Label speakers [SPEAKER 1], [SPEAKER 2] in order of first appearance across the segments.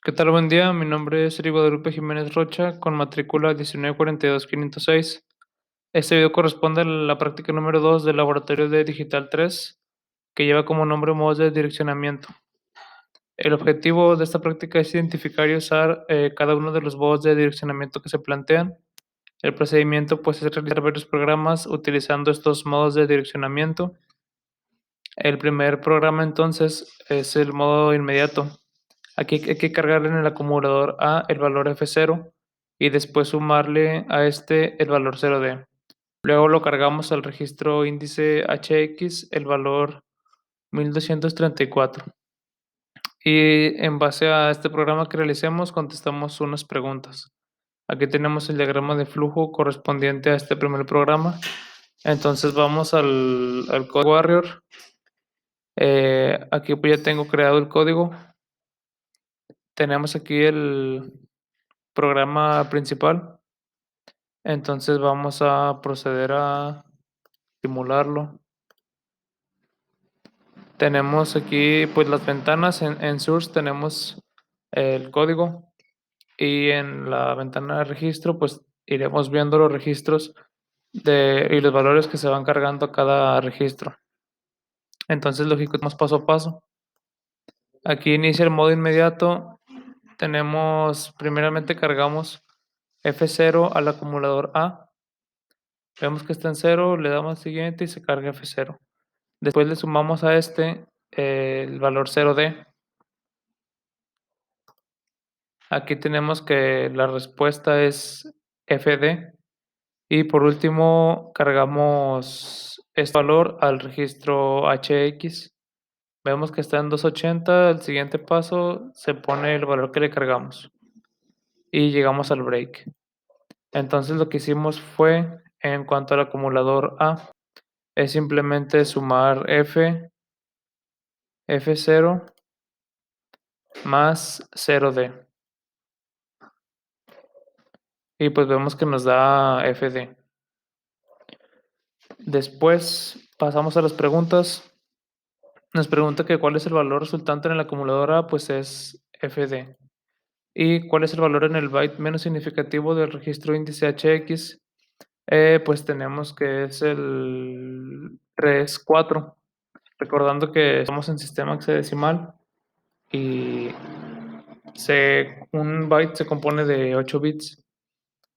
[SPEAKER 1] ¿Qué tal? Buen día. Mi nombre es Eri Guadalupe Jiménez Rocha, con matrícula 1942506. Este video corresponde a la práctica número 2 del Laboratorio de Digital 3, que lleva como nombre modos de direccionamiento. El objetivo de esta práctica es identificar y usar cada uno de los modos de direccionamiento que se plantean. El procedimiento pues, es realizar varios programas utilizando estos modos de direccionamiento. El primer programa entonces es el modo inmediato. Aquí hay que cargarle en el acumulador A el valor F0 y después sumarle a este el valor 0D. Luego lo cargamos al registro índice HX el valor 1234. Y en base a este programa que realicemos contestamos unas preguntas. Aquí tenemos el diagrama de flujo correspondiente a este primer programa. Entonces vamos al code warrior. Aquí pues ya tengo creado el código. Tenemos aquí el programa principal. Entonces vamos a proceder a simularlo. Tenemos aquí pues las ventanas, en Source tenemos el código y en la ventana de registro pues iremos viendo los registros y los valores que se van cargando a cada registro. Entonces lo ejecutamos paso a paso. Aquí inicia el modo inmediato. Primeramente cargamos F0 al acumulador A. Vemos que está en 0, le damos al siguiente y se carga F0. Después le sumamos a este el valor 0D. Aquí tenemos que la respuesta es FD. Y por último cargamos este valor al registro HX. Vemos que está en 280. El siguiente paso se pone el valor que le cargamos. Y llegamos al break. Entonces lo que hicimos fue, en cuanto al acumulador A, es simplemente sumar F0 más 0D. Y pues vemos que nos da FD. Después pasamos a las preguntas. Nos pregunta que cuál es el valor resultante en el acumulador A, pues es FD. ¿Y cuál es el valor en el byte menos significativo del registro índice HX? Pues tenemos que es el res 4. Recordando que estamos en sistema hexadecimal y un byte se compone de 8 bits,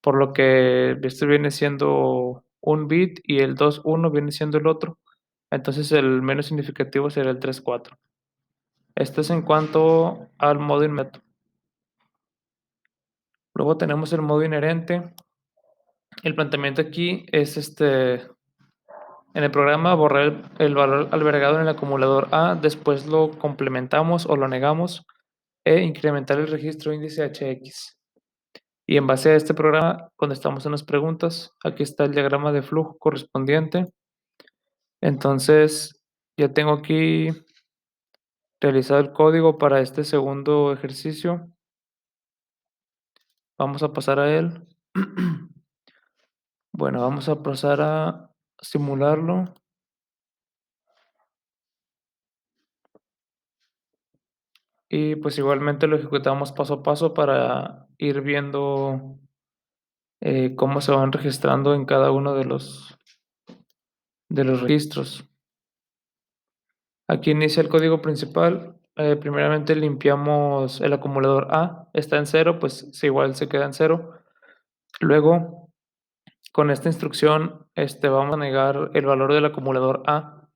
[SPEAKER 1] por lo que este viene siendo un bit y el 2,1 viene siendo el otro. Entonces el menos significativo será el 3,4. Esto es en cuanto al modo inmediato. Luego tenemos el modo inherente. El planteamiento aquí es en el programa borrar el valor albergado en el acumulador A, después lo complementamos o lo negamos e incrementar el registro índice HX. Y en base a este programa contestamos unas preguntas. Aquí está el diagrama de flujo correspondiente. Entonces ya tengo aquí realizado el código para este segundo ejercicio. Vamos a pasar a él. Bueno, vamos a pasar a simularlo. Y pues igualmente lo ejecutamos paso a paso para ir viendo cómo se van registrando en cada uno de los registros. Aquí inicia el código principal. Primeramente limpiamos el acumulador A. Está en 0, pues igual se queda en 0. Luego, con esta instrucción, vamos a negar el valor del acumulador A.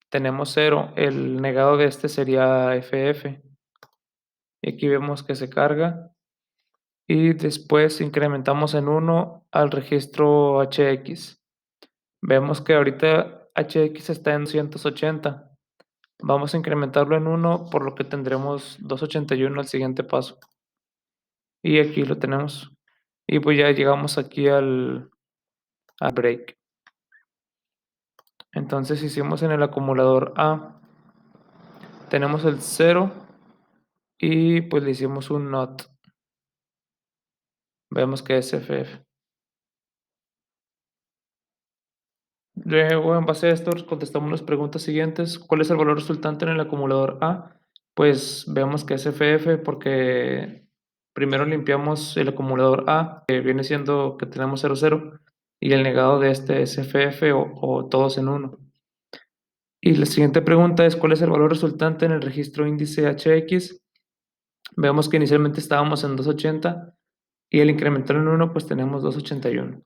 [SPEAKER 1] Tenemos 0. El negado de este sería FF. Y aquí vemos que se carga. Y después incrementamos en 1 al registro HX. Vemos que ahorita HX está en 280. Vamos a incrementarlo en 1, por lo que tendremos 281 al siguiente paso. Y aquí lo tenemos. Y pues ya llegamos aquí al break. Entonces hicimos en el acumulador A. Tenemos el 0 y pues le hicimos un NOT. Vemos que es FF. Luego, en base a esto, contestamos las preguntas siguientes. ¿Cuál es el valor resultante en el acumulador A? Pues vemos que es FF porque Primero limpiamos el acumulador A, que viene siendo que tenemos 0, 0, y el negado de este es FF o todos en 1. Y la siguiente pregunta es: ¿cuál es el valor resultante en el registro índice HX? Vemos que inicialmente estábamos en 280 y al incrementar en 1 pues tenemos 281.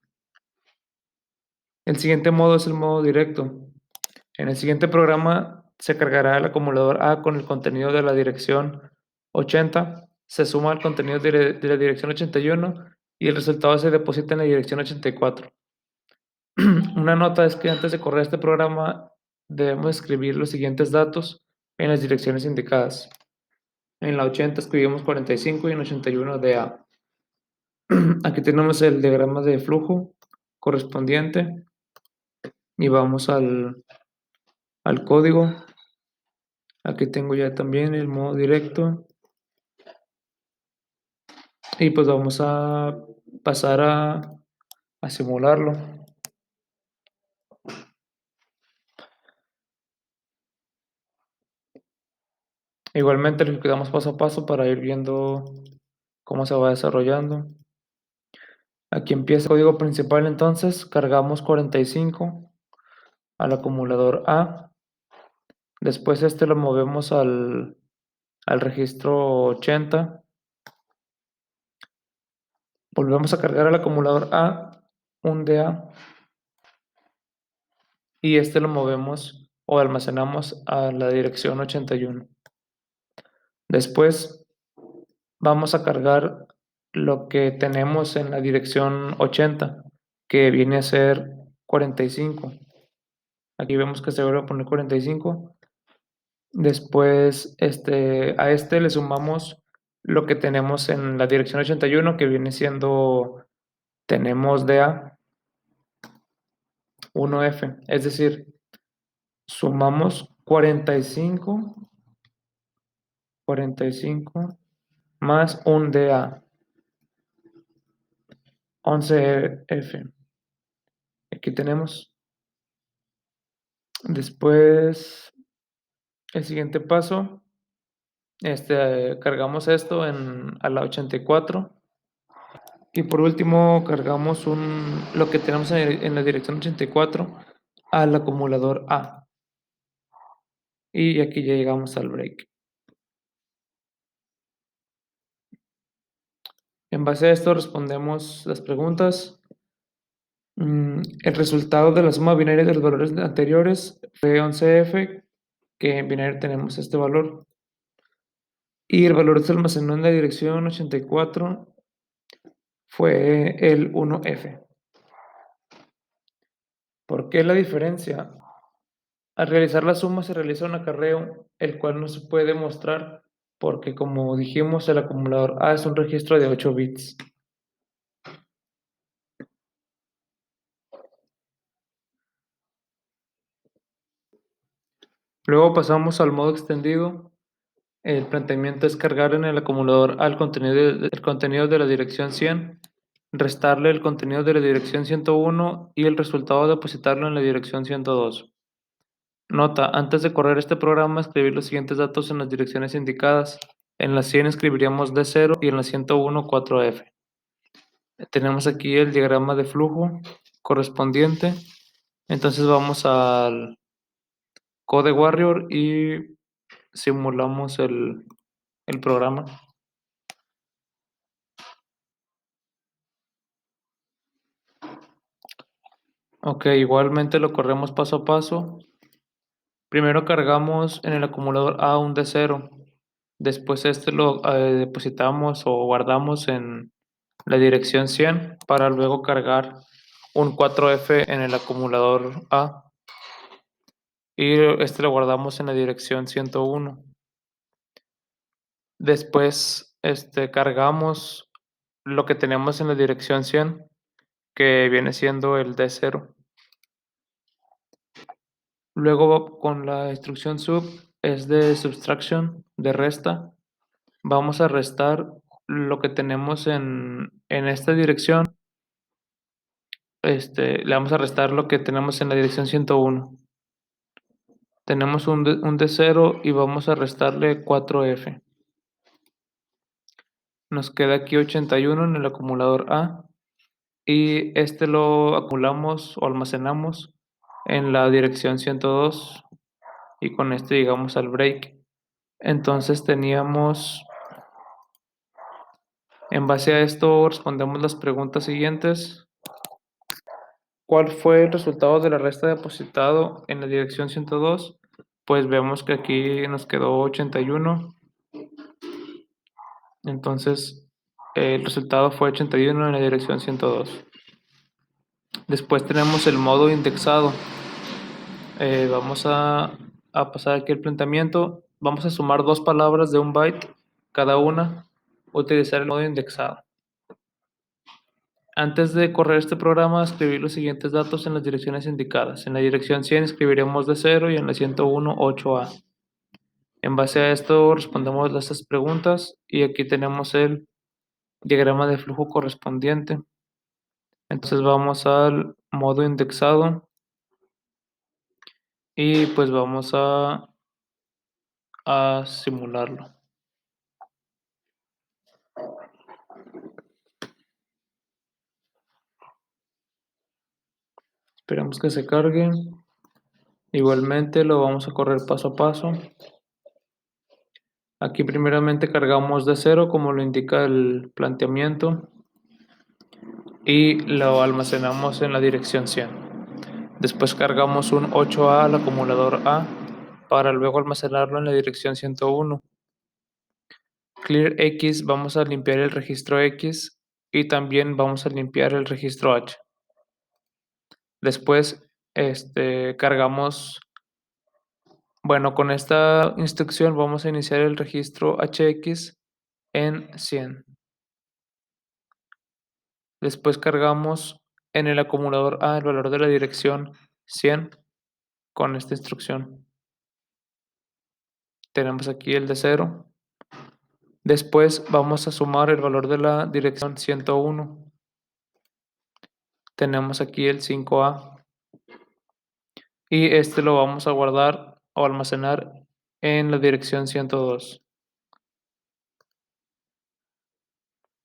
[SPEAKER 1] El siguiente modo es el modo directo. En el siguiente programa se cargará el acumulador A con el contenido de la dirección 80, se suma al contenido de la dirección 81 y el resultado se deposita en la dirección 84. Una nota es que antes de correr este programa debemos escribir los siguientes datos en las direcciones indicadas. En la 80 escribimos 45 y en 81 DA. Aquí tenemos el diagrama de flujo correspondiente y vamos al código. Aquí tengo ya también el modo directo y pues vamos a pasar a simularlo. Igualmente lo ejecutamos paso a paso para ir viendo cómo se va desarrollando. Aquí empieza el código principal, entonces cargamos 45 al acumulador A. Después este lo movemos al registro 80. Volvemos a cargar al acumulador A, un DA, y este lo movemos o almacenamos a la dirección 81. Después vamos a cargar lo que tenemos en la dirección 80, que viene a ser 45. Aquí vemos que se vuelve a poner 45. Después a este le sumamos lo que tenemos en la dirección 81, que viene siendo, tenemos DA 1F, es decir, sumamos 45 más un DA 11F. Aquí tenemos. Después, el siguiente paso, cargamos esto a la 84. Y por último, cargamos lo que tenemos en la dirección 84 al acumulador A. Y aquí ya llegamos al break. En base a esto respondemos las preguntas. El resultado de la suma binaria de los valores anteriores fue 11F, que en binario tenemos este valor. Y el valor se almacenó en la dirección 84 fue el 1F. ¿Por qué la diferencia? Al realizar la suma se realiza un acarreo, el cual no se puede mostrar porque, como dijimos, el acumulador A es un registro de 8 bits. Luego pasamos al modo extendido. El planteamiento es cargar en el acumulador al el contenido de la dirección 100, restarle el contenido de la dirección 101 y el resultado depositarlo en la dirección 102. Nota: antes de correr este programa, escribir los siguientes datos en las direcciones indicadas. En la 100 escribiríamos D0 y en la 101 4F. Tenemos aquí el diagrama de flujo correspondiente. Entonces vamos al Code Warrior y simulamos el programa. Ok, igualmente lo corremos paso a paso. Primero cargamos en el acumulador A un D0. Después lo depositamos o guardamos en la dirección 100 para luego cargar un 4F en el acumulador A. Y lo guardamos en la dirección 101. Después cargamos lo que tenemos en la dirección 100, que viene siendo el D0. Luego con la instrucción sub es de subtraction, de resta. Vamos a restar lo que tenemos en esta dirección. Le vamos a restar lo que tenemos en la dirección 101. Tenemos un D0 y vamos a restarle 4F. Nos queda aquí 81 en el acumulador A y este lo acumulamos o almacenamos en la dirección 102 y con esto llegamos al break. Entonces teníamos, en base a esto respondemos las preguntas siguientes. ¿Cuál fue el resultado de la resta depositado en la dirección 102? Pues vemos que aquí nos quedó 81. Entonces el resultado fue 81 en la dirección 102. Después tenemos el modo indexado. Vamos a pasar aquí el planteamiento. Vamos a sumar dos palabras de un byte cada una. Utilizar el modo indexado. Antes de correr este programa, escribir los siguientes datos en las direcciones indicadas. En la dirección 100 escribiremos de 0 y en la 101 8A. En base a esto respondemos estas preguntas y aquí tenemos el diagrama de flujo correspondiente. Entonces vamos al modo indexado y pues vamos a simularlo. Esperamos que se cargue. Igualmente lo vamos a correr paso a paso. Aquí primeramente cargamos de 0 como lo indica el planteamiento y lo almacenamos en la dirección 100. Después cargamos un 8A al acumulador A para luego almacenarlo en la dirección 101. Clear X, vamos a limpiar el registro X y también vamos a limpiar el registro H. Después cargamos, bueno, con esta instrucción vamos a iniciar el registro HX en 100. Después cargamos en el acumulador A el valor de la dirección 100 con esta instrucción. Tenemos aquí el de 0. Después vamos a sumar el valor de la dirección 101. Tenemos aquí el 5A. Y este lo vamos a guardar o almacenar en la dirección 102.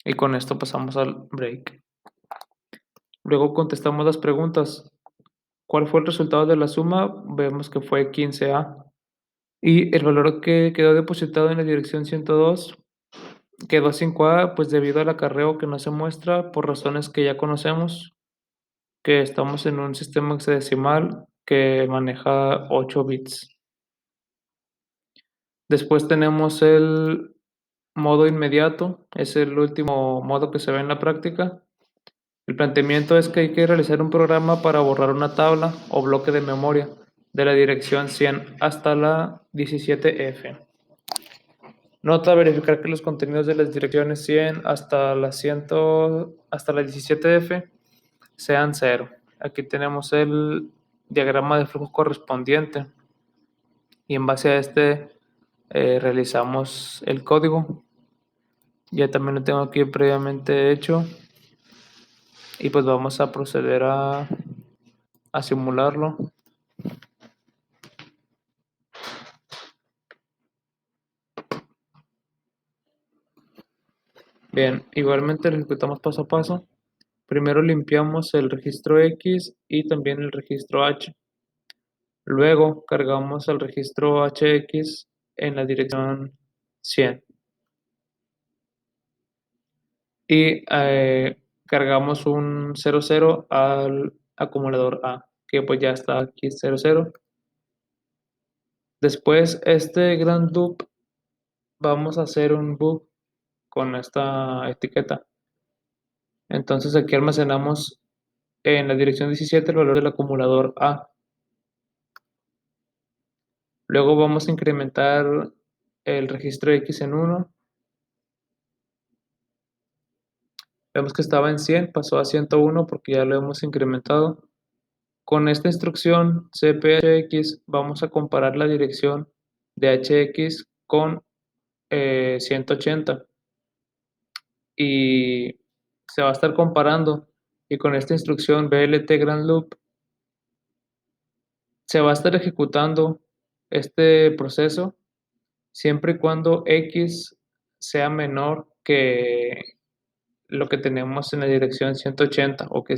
[SPEAKER 1] Y con esto pasamos al break. Luego contestamos las preguntas. ¿Cuál fue el resultado de la suma? Vemos que fue 15A. Y el valor que quedó depositado en la dirección 102 quedó 5A, pues debido al acarreo que no se muestra por razones que ya conocemos, que estamos en un sistema hexadecimal que maneja 8 bits. Después tenemos el modo inmediato, es el último modo que se ve en la práctica. El planteamiento es que hay que realizar un programa para borrar una tabla o bloque de memoria de la dirección 100 hasta la 17F. Nota: verificar que los contenidos de las direcciones 100 hasta la 17F sean 0. Aquí tenemos el diagrama de flujo correspondiente y en base a este realizamos el código. Ya también lo tengo aquí previamente hecho y pues vamos a proceder a simularlo. Bien, igualmente lo ejecutamos paso a paso. Primero limpiamos el registro X y también el registro H. Luego cargamos el registro HX en la dirección 100. Y cargamos un 00 al acumulador A, que pues ya está aquí 00. Después este grand loop vamos a hacer un book con esta etiqueta. Entonces aquí almacenamos en la dirección 17 el valor del acumulador A. Luego vamos a incrementar el registro X en 1. Vemos que estaba en 100, pasó a 101 porque ya lo hemos incrementado. Con esta instrucción cphx vamos a comparar la dirección de hx con 180 y se va a estar comparando, y con esta instrucción blt grand loop se va a estar ejecutando este proceso siempre y cuando x sea menor que lo que tenemos en la dirección 180 o que